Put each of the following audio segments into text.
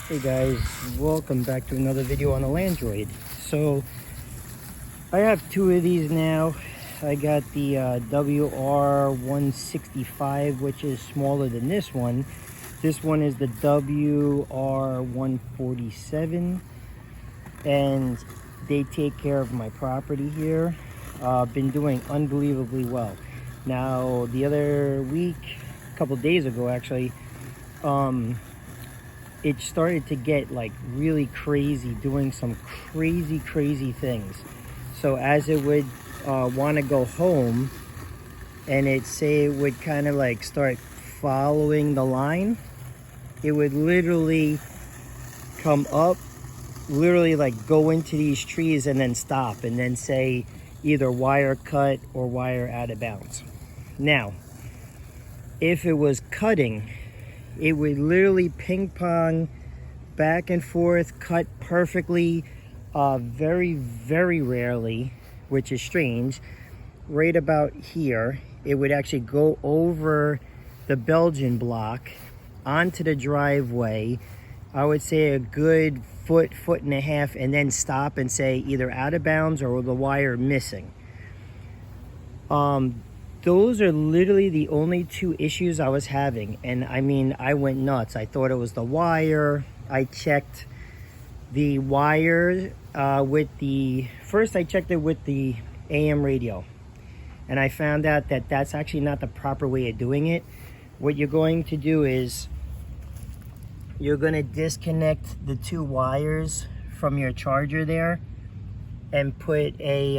Hey guys, welcome back to another video on the Landroid. So I have two of these now. I got the WR165, which is smaller than this one. This one is the WR147, and they take care of my property here. Been doing unbelievably well. Now the other week, a couple days ago actually, it started to get like really crazy, doing some crazy things. So as it would want to go home, and it would kind of like start following the line, it would literally come up, literally like go into these trees and then stop, and then say either wire cut or wire out of bounds. Now, if it was cutting, it would literally ping pong back and forth, cut perfectly. Very rarely, which is strange, right about here, it would actually go over the Belgian block onto the driveway. I would say a good foot and a half, and then stop and say either out of bounds or the wire missing. Those are literally the only two issues I was having, and I mean, I went nuts. I thought it was the wire. I checked the wire first I checked it with the AM radio, and I found out that that's actually not the proper way of doing it. What you're going to do is you're going to disconnect the two wires from your charger there and put a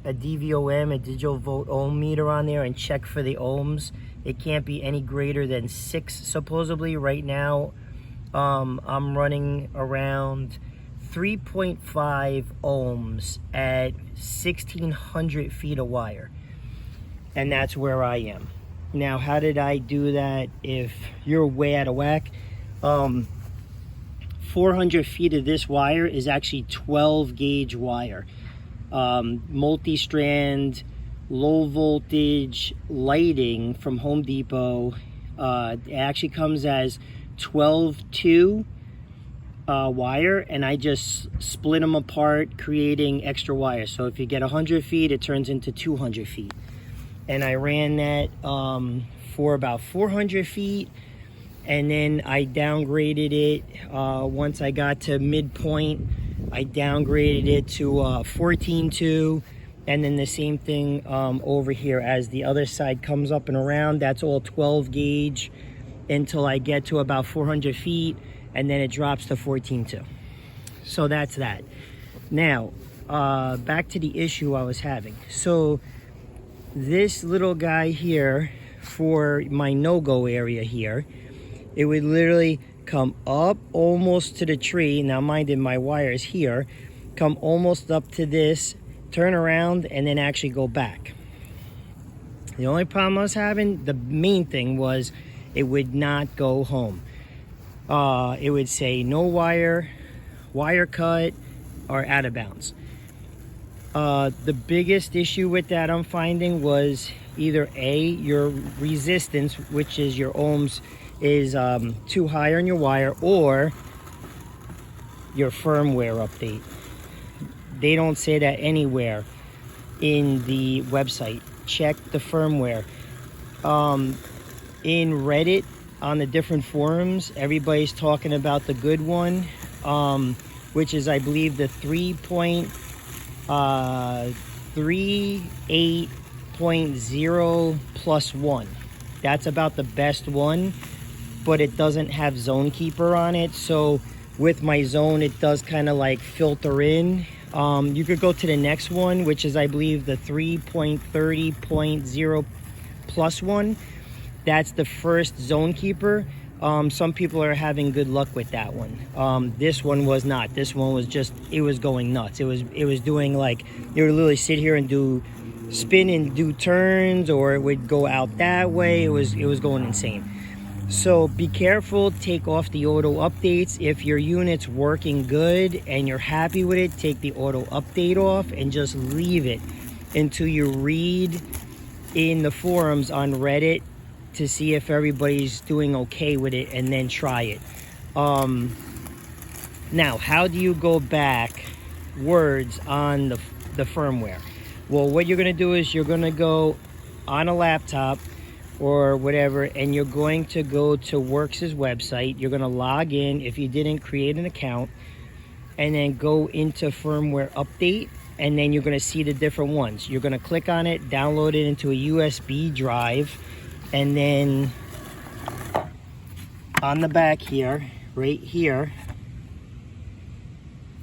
DVOM, a digital volt ohm meter, on there and check for the ohms. It can't be any greater than 6 supposedly. Right now I'm running around 3.5 ohms at 1600 feet of wire, and that's where I am now. How did I do that if you're way out of whack? 400 feet of this wire is actually 12 gauge wire, multi-strand, low voltage lighting from Home Depot. It actually comes as 12-2 wire, and I just split them apart, creating extra wire. So if you get 100 feet, it turns into 200 feet. And I ran that for about 400 feet, and then I downgraded it. Once I got to midpoint, I downgraded it to 14-2, and then the same thing over here. As the other side comes up and around, that's all 12 gauge until I get to about 400 feet, and then it drops to 14-2. So that's that. Now, back to the issue I was having. So this little guy here, for my no-go area here, it would literally come up almost to the tree. Now mind you, my wire is here. Come almost up to this, turn around, and then actually go back. The only problem I was having, the main thing, was it would not go home. It would say no wire, wire cut, or out of bounds. The biggest issue with that I'm finding was either A, your resistance, which is your ohms, is too high on your wire, or your firmware update. They don't say that anywhere in the website. Check the firmware. In Reddit, on the different forums, everybody's talking about the good one, which is, I believe, the 3.38.0+1. That's about the best one, but it doesn't have zone keeper on it. So with my zone, it does kind of like filter in. You could go to the next one, which is, I believe, the 3.30.0+1. That's the first zone keeper. Some people are having good luck with that one. This one was not. This one was just, it was going nuts. It was doing like, it would literally sit here and do spin and do turns, or it would go out that way. It was going insane. So be careful, take off the auto updates. If your unit's working good and you're happy with it, take the auto update off and just leave it until you read in the forums on Reddit to see if everybody's doing okay with it, and then try it. Now, how do you go back words on the firmware? Well, what you're going to do is you're going to go on a laptop or whatever, and you're going to go to Worx's website. You're going to log in if you didn't create an account, and then go into firmware update, and then you're going to see the different ones. You're going to click on it, download it into a USB drive, and then on the back here, right here,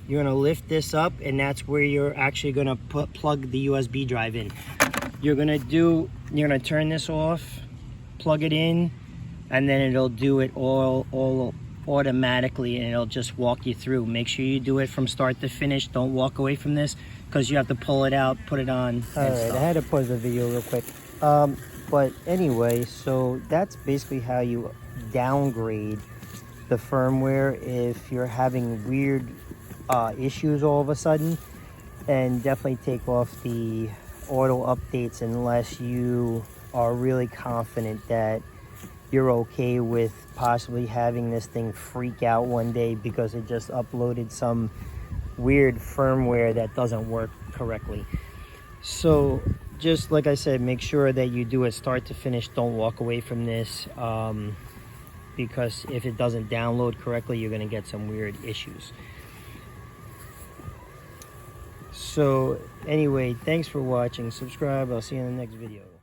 you're going to lift this up, and that's where you're actually going to plug the USB drive in. You're going to turn this off, plug it in, and then it'll do it all automatically, and it'll just walk you through. Make sure you do it from start to finish. Don't walk away from this, because you have to pull it out, put it on. Alright, I had to pause the video real quick. But anyway, so that's basically how you downgrade the firmware if you're having weird issues all of a sudden. And definitely take off the auto updates unless you are really confident that you're okay with possibly having this thing freak out one day because it just uploaded some weird firmware that doesn't work correctly. So just like I said, make sure that you do it start to finish. Don't walk away from this, because if it doesn't download correctly, you're going to get some weird issues. So anyway, thanks for watching. Subscribe. I'll see you in the next video.